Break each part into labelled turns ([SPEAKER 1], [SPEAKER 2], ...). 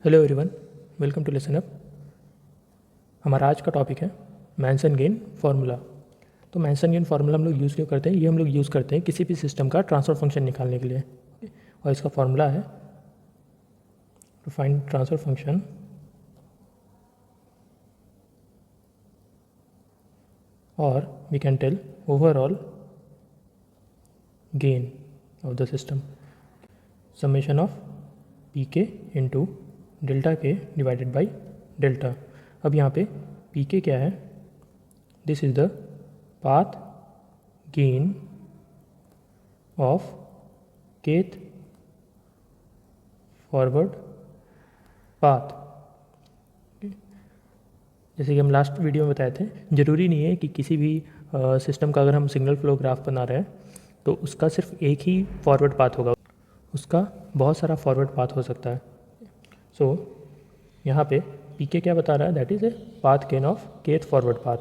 [SPEAKER 1] Hello everyone, welcome to listen up. हमारा आज का टॉपिक है मैंसन गेन फार्मूला। तो मैंसन गेन फार्मूला हम लोग यूज़ क्यों करते हैं? ये हम लोग यूज़ करते हैं किसी भी सिस्टम का ट्रांसफर फंक्शन निकालने के लिए। और इसका फार्मूला है टू फाइंड ट्रांसफर फंक्शन और we can tell overall gain of the system summation of P K into delta K divided by delta. अब यहाँ पे पी के क्या है? This is the path gain of kth forward path. जैसे कि हम last video में बताए थे, ज़रूरी नहीं है कि किसी भी सिस्टम का अगर हम सिग्नल फ्लो ग्राफ बना रहे हैं तो उसका सिर्फ एक ही फॉरवर्ड पाथ होगा, उसका बहुत सारा फॉरवर्ड पाथ हो सकता है। सो यहाँ पे पी के क्या बता रहा है? That is a path gain of kth forward path.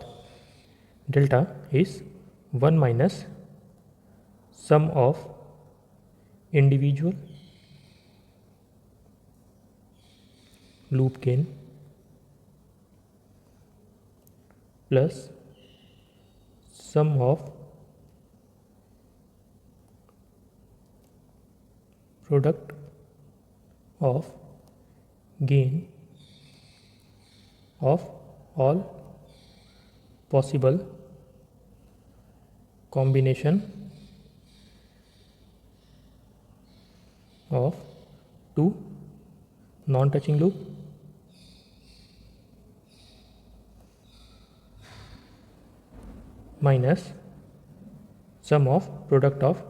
[SPEAKER 1] Delta is 1 minus sum of individual loop gain plus sum of product of gain of all possible combination of two non-touching loop minus sum of product of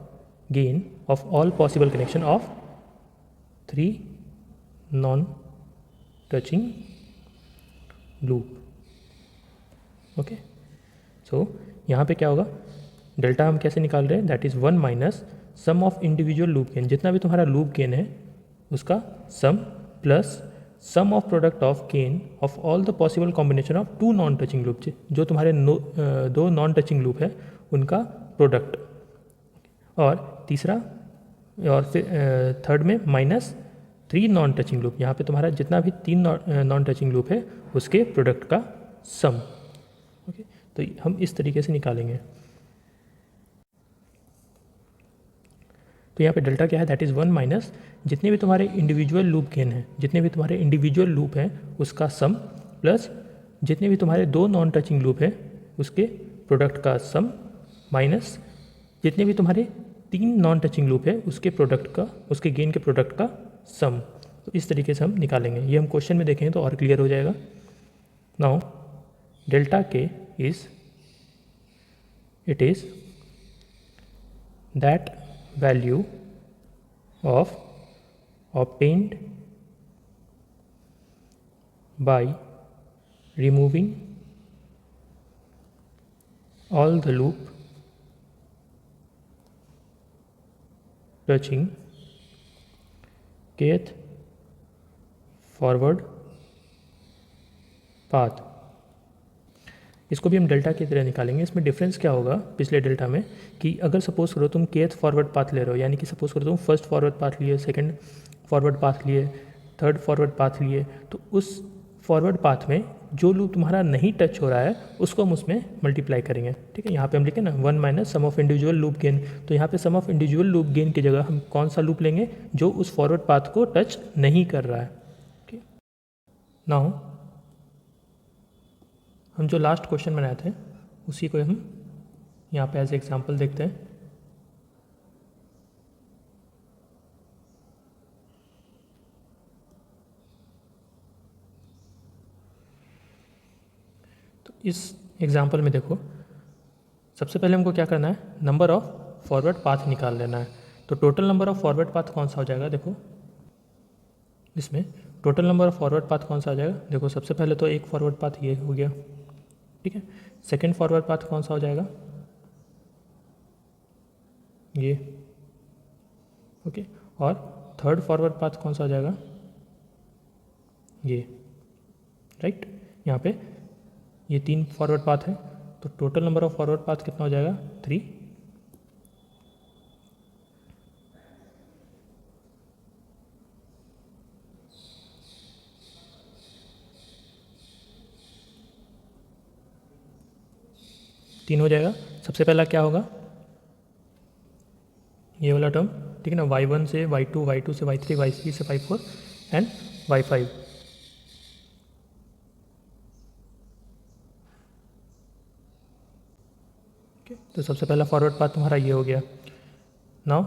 [SPEAKER 1] gain of all possible connection of three non-touching loop। Okay, so यहाँ पे क्या होगा? Delta हम कैसे निकाल रहे हैं? That is 1 minus sum of individual loop gain, जितना भी तुम्हारा लूप गेन है उसका sum, plus sum of product of gain of all the possible combination of two non touching loop, जो तुम्हारे दो नॉन टचिंग लूप है उनका प्रोडक्ट। और तीसरा और फिर थर्ड में माइनस 3 नॉन टचिंग लूप, यहाँ पे तुम्हारा जितना भी 3 नॉन टचिंग लूप है उसके प्रोडक्ट का सम। ओके, तो हम इस तरीके से निकालेंगे। तो यहाँ पे डेल्टा क्या है? दैट इज़ 1 माइनस जितने भी तुम्हारे इंडिविजुअल लूप गेन हैं, जितने भी तुम्हारे इंडिविजुअल लूप हैं उसका सम, प्लस जितने भी तुम्हारे दो नॉन टचिंग लूप हैं उसके प्रोडक्ट का सम, माइनस जितने भी तुम्हारे 3 नॉन टचिंग लूप है उसके प्रोडक्ट का, उसके गेन के प्रोडक्ट का सम। तो इस तरीके से हम निकालेंगे। ये हम क्वेश्चन में देखें तो और क्लियर हो जाएगा। नाउ डेल्टा के is it is that value of obtained by removing all the loop touching kth forward path। इसको भी हम डेल्टा की तरह निकालेंगे। इसमें डिफरेंस क्या होगा पिछले डेल्टा में कि अगर सपोज करो तुम kth फॉरवर्ड पाथ ले रहे हो, यानी कि सपोज करो तुम फर्स्ट फॉरवर्ड पाथ लिए, सेकंड फॉरवर्ड पाथ लिए, थर्ड फॉरवर्ड पाथ लिए, तो उस फॉरवर्ड पाथ में जो लूप तुम्हारा नहीं टच हो रहा है उसको हम उसमें मल्टीप्लाई करेंगे। ठीक है, यहाँ पे हम लिखें ना 1 minus sum of individual loop gain, तो यहाँ पे sum of individual loop gain की जगह हम कौन सा लूप लेंगे? जो उस फॉरवर्ड पाथ को टच नहीं कर रहा है। ठीक, नाउ हम जो लास्ट क्वेश्चन बनाए थे उसी को हम यहाँ पे एज एग्जाम्पल देखते हैं। तो इस एग्जाम्पल में देखो, सबसे पहले हमको क्या करना है? नंबर ऑफ फॉरवर्ड पाथ निकाल लेना है। तो total number of forward path कौन सा हो जाएगा? देखो इसमें total number of forward path कौन सा आ जाएगा? देखो सबसे पहले तो एक फॉरवर्ड पाथ ये हो गया, ठीक है। सेकेंड फॉरवर्ड पाथ कौन सा हो जाएगा? ये, ओके। और थर्ड फॉरवर्ड पाथ कौन सा हो जाएगा? ये, राइट। यहाँ पे ये 3 फॉरवर्ड पाथ है, तो total number of forward path कितना हो जाएगा? 3। 3 हो जाएगा। सबसे पहला क्या होगा, ये वाला टर्म, ठीक है ना, y1 से y2, y2 से y3, y3 से y4 एंड y5। तो सबसे पहला फॉरवर्ड पाथ तुम्हारा ये हो गया। नाउ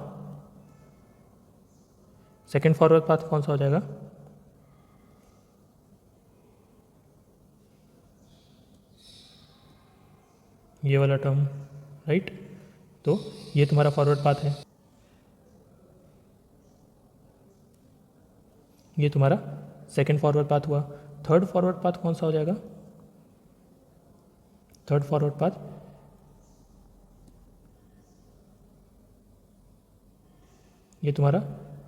[SPEAKER 1] सेकेंड फॉरवर्ड पाथ कौन सा हो जाएगा, ये वाला टर्म, राइट। तो ये तुम्हारा फॉरवर्ड पाथ है, ये तुम्हारा सेकेंड फॉरवर्ड पाथ हुआ। थर्ड फॉरवर्ड पाथ कौन सा हो जाएगा, थर्ड फॉरवर्ड पाथ ये तुम्हारा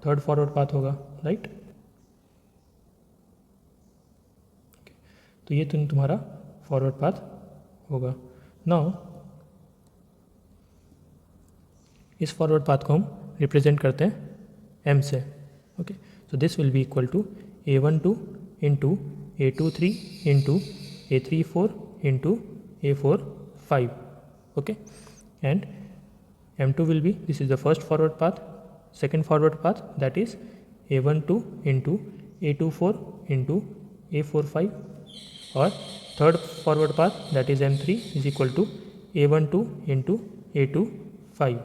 [SPEAKER 1] थर्ड फॉरवर्ड पाथ होगा, राइट। तो ये तुम्हारा फॉरवर्ड पाथ होगा। नाउ इस फॉरवर्ड पाथ को हम रिप्रेजेंट करते हैं m से, okay. So this will be equal to a12 into a23 into a34 into a45, okay. And m2 will be, this is the first forward path, second forward path that is a12 into a24 into a45, और third forward path that is m3 is equal to a12 into a25।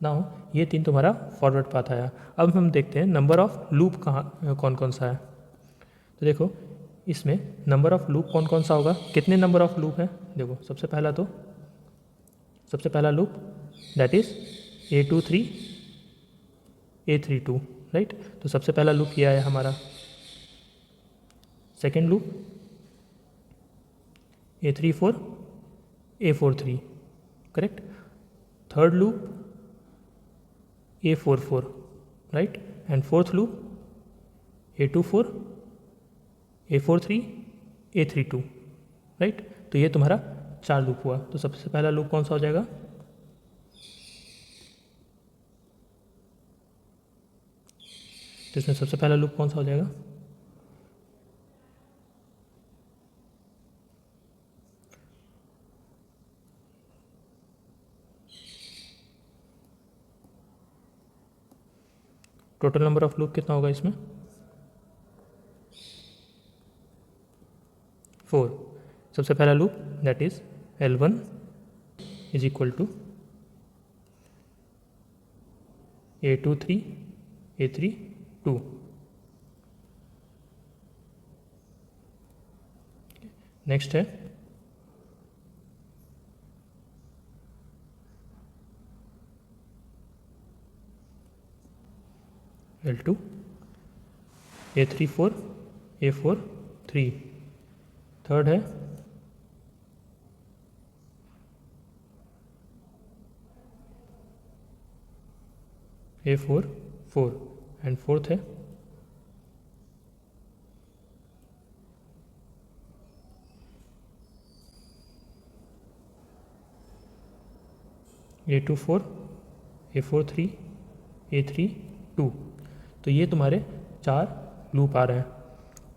[SPEAKER 1] Now ये 3 तुम्हारा forward path आया। अब हम देखते हैं number of loop कहाँ कौन कौन सा है। तो देखो इसमें नंबर ऑफ लूप कौन कौन सा होगा, कितने नंबर ऑफ लूप हैं। देखो सबसे पहला loop that is a23 a32, right. तो सबसे पहला लूप ये आया हमारा। Second loop a34 a43, correct. Third loop a44, right. And fourth loop a24 a43 a32, right. तो ये तुम्हारा 4 लूप हुआ। तो सबसे पहला लूप कौन सा हो जाएगा, तो इसमें सबसे पहला लूप कौन सा हो जाएगा, टोटल नंबर ऑफ लूप कितना होगा इसमें, 4। सबसे पहला loop that is L1 is equal to a23 a32। Next है L2 a34 a43। थर्ड है a44 एंड फोर्थ है a24 a43 a32। तो ये तुम्हारे 4 लूप आ रहे हैं।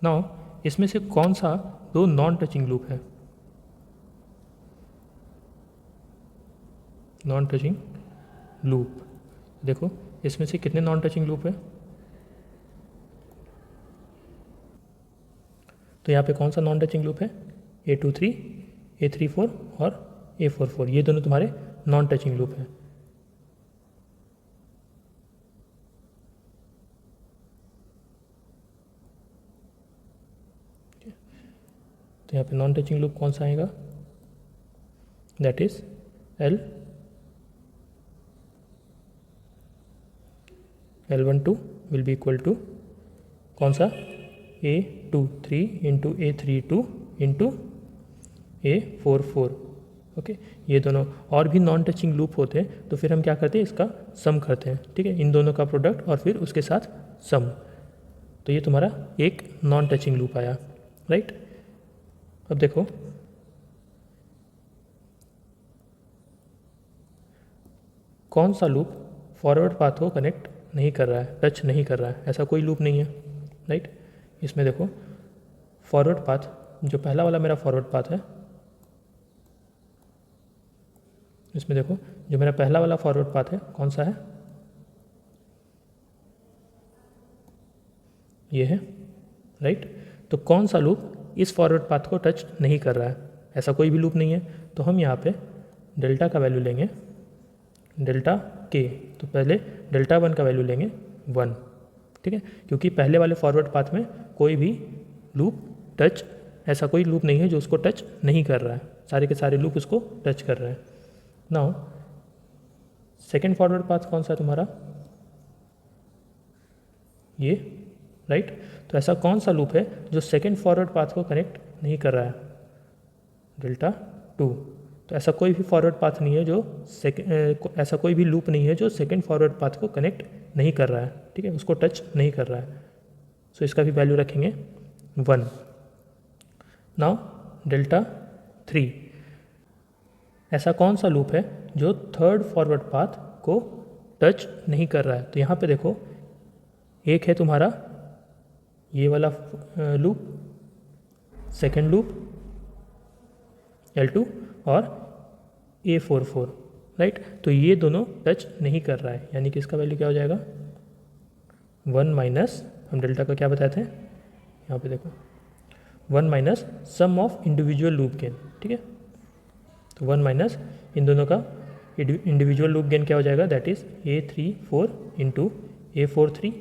[SPEAKER 1] नाउ इसमें से कौन सा 2 नॉन टचिंग लूप है, नॉन टचिंग लूप। देखो इसमें से कितने नॉन टचिंग लूप है, तो यहाँ पे कौन सा नॉन टचिंग लूप है, a23 a34 और a44, ये दोनों तुम्हारे नॉन टचिंग लूप हैं। तो यहाँ पे नॉन टचिंग लूप कौन सा आएगा, that is L12 will be equal to कौन सा, a23 into a32 into a44, okay. ये दोनों और भी नॉन टचिंग लूप होते हैं तो फिर हम क्या करते हैं, इसका सम करते हैं, ठीक है, इन दोनों का प्रोडक्ट और फिर उसके साथ सम। तो ये तुम्हारा एक नॉन टचिंग लूप आया, राइट। अब देखो कौन सा लूप फॉरवर्ड पाथ को कनेक्ट नहीं कर रहा है, टच नहीं कर रहा है, ऐसा कोई लूप नहीं है, राइट। इसमें देखो फॉरवर्ड पाथ, जो पहला वाला मेरा फॉरवर्ड पाथ है इसमें देखो जो मेरा पहला वाला फॉरवर्ड पाथ है कौन सा है, ये है, राइट। तो कौन सा लूप इस फॉरवर्ड पाथ को टच नहीं कर रहा है, ऐसा कोई भी लूप नहीं है। तो हम यहाँ पे डेल्टा का वैल्यू लेंगे डेल्टा के, तो पहले डेल्टा 1 का वैल्यू लेंगे 1, ठीक है, क्योंकि पहले वाले फॉरवर्ड पाथ में कोई भी लूप टच, ऐसा कोई लूप नहीं है जो उसको टच नहीं कर रहा है, सारे के सारे लूप उसको टच कर रहे हैं। नाउ सेकेंड फॉरवर्ड पाथ कौन सा है तुम्हारा, ये, राइट। तो ऐसा कौन सा लूप है जो सेकेंड फॉरवर्ड पाथ को कनेक्ट नहीं कर रहा है, डेल्टा 2। तो ऐसा कोई भी फॉरवर्ड पाथ नहीं है जो ऐसा कोई भी लूप नहीं है जो सेकेंड फॉरवर्ड पाथ को कनेक्ट नहीं कर रहा है, ठीक है, उसको टच नहीं कर रहा है। सो इसका भी वैल्यू रखेंगे 1। नाउ डेल्टा 3, ऐसा कौन सा लूप है जो थर्ड फॉरवर्ड पाथ को टच नहीं कर रहा है। तो यहाँ पे देखो एक है तुम्हारा ये वाला लूप, सेकेंड लूप L2 और A44, राइट। तो ये दोनों टच नहीं कर रहा है, यानी कि इसका वैल्यू क्या हो जाएगा 1 माइनस, हम डेल्टा का क्या बताए थे यहाँ पे देखो 1 minus sum of individual loop gain, ठीक है। तो 1 माइनस इन दोनों का इंडिविजुअल लूप गेन क्या हो जाएगा, that is A34 into A43,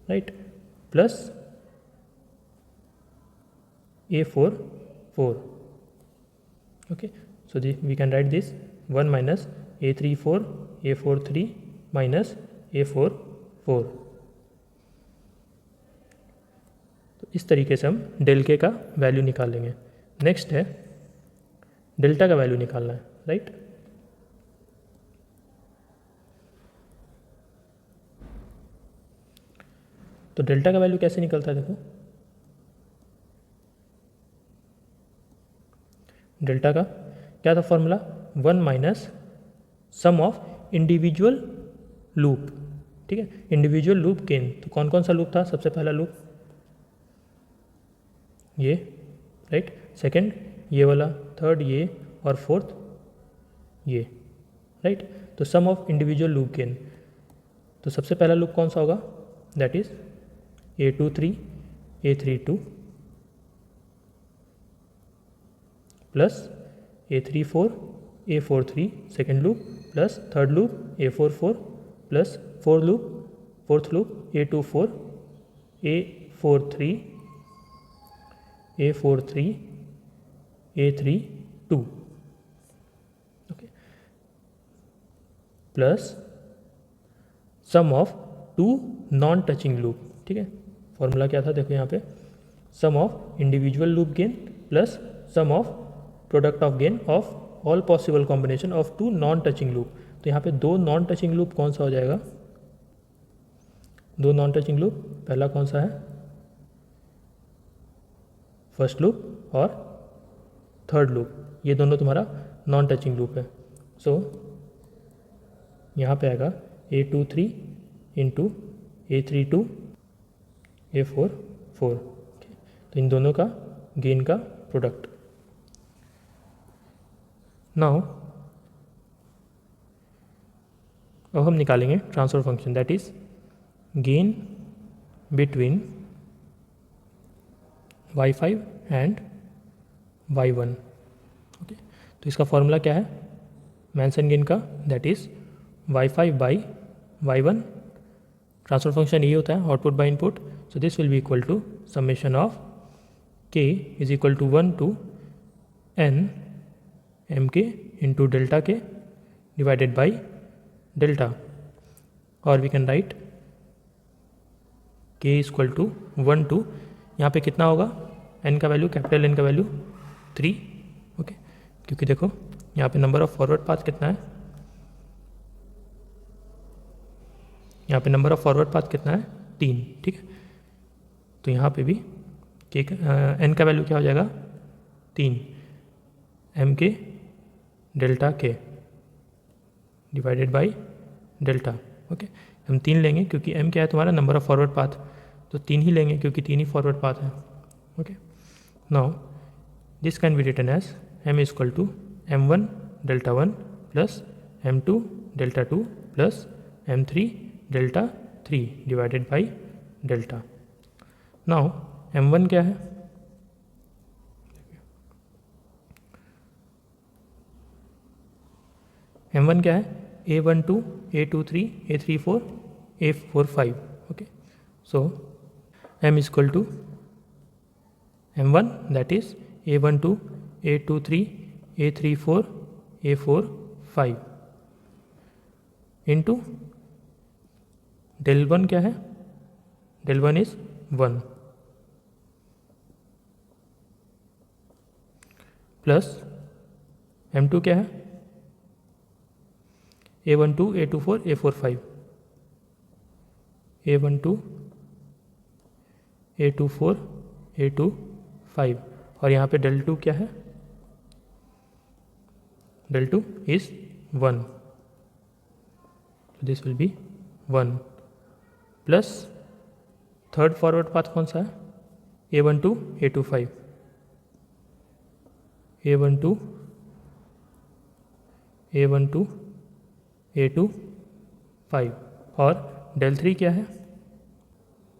[SPEAKER 1] right, plus A44, okay, so we can write this 1 minus A34 A43 minus A44। तो इस तरीके से हम डेल के का वैल्यू निकाल लेंगे। नेक्स्ट है डेल्टा का वैल्यू निकालना है, राइट। तो डेल्टा का वैल्यू कैसे निकलता है, देखो डेल्टा का क्या था formula, 1 minus sum of individual loop, ठीक है, इंडिविजुअल लूप गेन। तो कौन कौन सा लूप था, सबसे पहला लूप ये, राइट, सेकंड ये वाला, थर्ड ये, और फोर्थ ये, राइट। तो sum of individual loop gain, तो सबसे पहला लूप कौन सा होगा, that is A23 A32 plus A34 A43 second loop, plus third loop A44 plus fourth loop A24 A43 A43 A32, okay, plus sum of 2 non touching loop, ठीक है। Formula क्या था देखो यहाँ पे, sum of individual loop gain plus sum of product of gain of all possible combination of 2 non touching loop. तो यहाँ पे 2 नॉन टचिंग लूप कौन सा हो जाएगा, 2 नॉन टचिंग लूप, पहला कौन सा है, फर्स्ट लूप और थर्ड लूप, ये दोनों तुम्हारा नॉन टचिंग लूप है। सो यहाँ पे आएगा A23 इंटू A32 A44, तो इन दोनों का गेन का प्रोडक्ट। नाउ अब हम निकालेंगे transfer function, that is gain between y5 and y1, okay. तो इसका फॉर्मूला क्या है मैंसन गेन का, that is y5 by y1, transfer function ये होता है output by input. So this will be equal to summation of k is equal to 1 to n mk into delta K divided by delta, और we can write k is equal to 1 to, यहाँ पे कितना होगा n का value, capital N का value 3, okay, क्योंकि देखो यहाँ पे नंबर ऑफ फॉरवर्ड पाथ कितना है, यहाँ पे नंबर ऑफ फॉरवर्ड पाथ कितना है 3, ठीक है। तो यहाँ पे भी n का वैल्यू क्या हो जाएगा 3, m के delta K divided by delta, okay. हम 3 लेंगे क्योंकि m क्या है तुम्हारा नंबर ऑफ फॉरवर्ड पाथ, तो 3 ही लेंगे क्योंकि 3 ही फॉरवर्ड पाथ है, okay. Now this can be written as m is equal to m1 delta 1 plus m2 delta 2 plus m3 delta 3 divided by delta. Now m1 क्या है, m1 क्या है, a12 a23 a34 a45, okay, so m is equal to m1 that is a12 a23 a34 a45 into del 1 क्या है, del 1 is 1 plus m2 क्या है, a12 a24 a45 a12 a24 a25 और यहाँ पे del 2 क्या है, del 2 is 1, so this will be 1 plus third forward path कौन सा है, a12 a25 a12 a12 a25 और del 3 क्या है,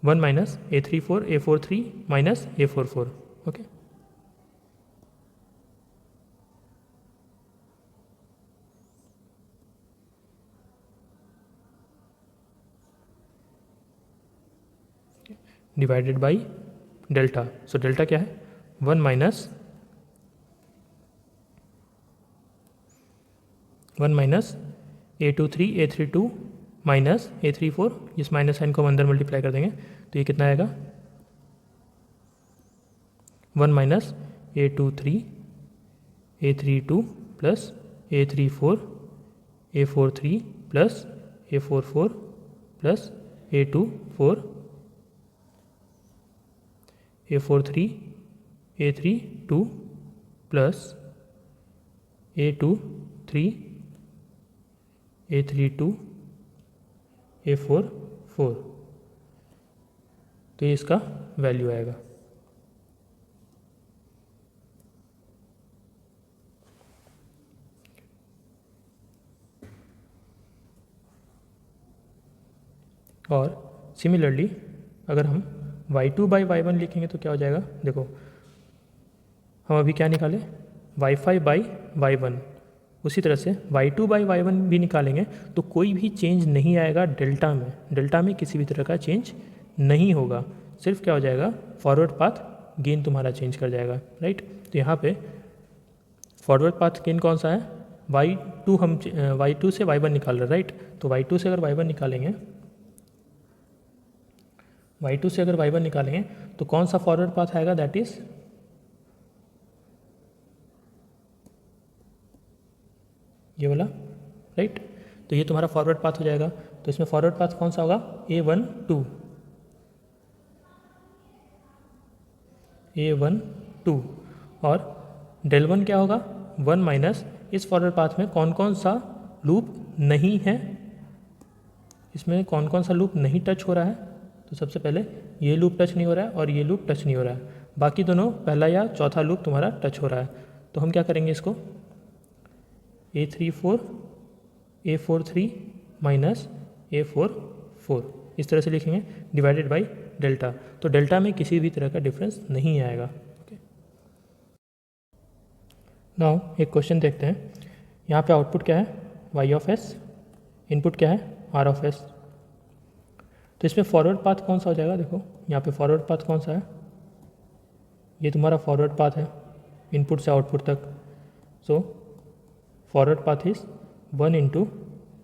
[SPEAKER 1] 1 minus a34 a43 minus a44, okay. Divided by delta, so delta क्या है, 1 minus a23 a32 minus a34, इस minus sign को हम अंदर मल्टीप्लाई कर देंगे तो ये कितना आएगा, 1 minus a23 a32 plus a34 a43 plus a44 plus a24 a43 a32 plus a23 a32 a44, तो ये इसका वैल्यू आएगा। और सिमिलरली अगर हम y2 बाई y1 लिखेंगे तो क्या हो जाएगा, देखो हम अभी क्या निकाले, y5 बाई y1, उसी तरह से y2 बाई y1 भी निकालेंगे तो कोई भी चेंज नहीं आएगा डेल्टा में, डेल्टा में किसी भी तरह का चेंज नहीं होगा, सिर्फ क्या हो जाएगा, फॉरवर्ड पाथ गेन तुम्हारा चेंज कर जाएगा, राइट। तो यहाँ पे फॉरवर्ड पाथ गेन कौन सा है, y2, हम y2 से y1 निकाल रहे हैं, राइट। तो y2 से अगर y1 निकालेंगे, y2 से अगर y1 निकालेंगे तो कौन सा फॉरवर्ड पाथ आएगा, दैट इज ये वाला, राइट। तो ये तुम्हारा फॉरवर्ड पाथ हो जाएगा, तो इसमें फॉरवर्ड पाथ कौन सा होगा, a12 और del 1 क्या होगा, 1 माइनस इस फॉरवर्ड पाथ में कौन कौन सा लूप नहीं है, इसमें कौन कौन सा लूप नहीं टच हो रहा है, तो सबसे पहले ये लूप टच नहीं हो रहा है और ये लूप टच नहीं हो रहा है, बाकी दोनों पहला या चौथा लूप तुम्हारा टच हो रहा है। तो हम क्या करेंगे, इसको a34 a43 माइनस a44 इस तरह से लिखेंगे, डिवाइडेड बाई डेल्टा। तो डेल्टा में किसी भी तरह का डिफरेंस नहीं आएगा, ओके। नाउ एक क्वेश्चन देखते हैं, यहाँ पे आउटपुट क्या है, y ऑफ s, इनपुट क्या है, r ऑफ s। तो इसमें फॉरवर्ड पाथ कौन सा हो जाएगा, देखो यहाँ पे फॉरवर्ड पाथ कौन सा है, ये तुम्हारा फॉरवर्ड पाथ है इनपुट से आउटपुट तक। So forward path is 1 into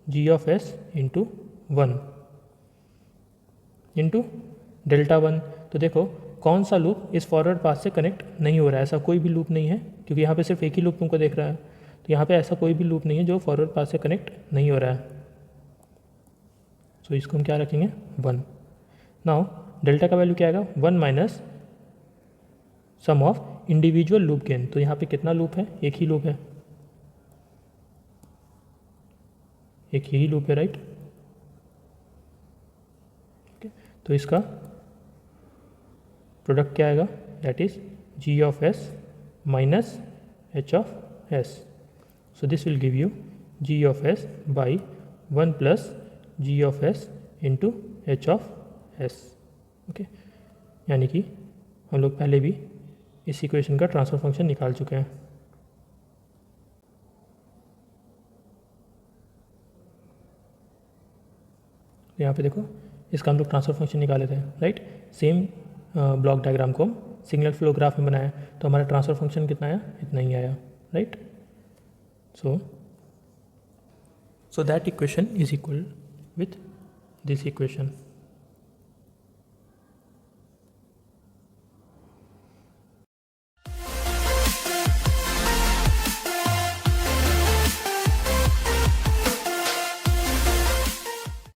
[SPEAKER 1] g of s into 1 into delta 1। तो देखो कौन सा लूप इस फॉरवर्ड पाथ से कनेक्ट नहीं हो रहा है, ऐसा कोई भी लूप नहीं है, क्योंकि यहाँ पे सिर्फ एक ही लूप तुमको देख रहा है, तो यहाँ पे ऐसा कोई भी लूप नहीं है जो फॉरवर्ड पाथ से कनेक्ट नहीं हो रहा है। सो इसको हम क्या रखेंगे, 1। नाउ डेल्टा का वैल्यू क्या आएगा, 1 minus sum of individual loop gain. तो यहाँ पे कितना लूप है, एक ही लूप है, एक यही लूप है, राइट। तो इसका प्रोडक्ट क्या आएगा, that is g of s minus h of s। So this will give you G of S by 1 plus G of S into H of S. Okay, यानी कि हम लोग पहले भी इस इक्वेशन का ट्रांसफर फंक्शन निकाल चुके हैं। यहाँ पे देखो, इसका हम लोग ट्रांसफर फंक्शन निकाले थे, राइट। सेम ब्लॉक डायग्राम को हम सिग्नल फ्लो ग्राफ में बनाया, तो हमारा ट्रांसफर फंक्शन कितना आया, इतना ही आया, right. So that equation is equal with this equation.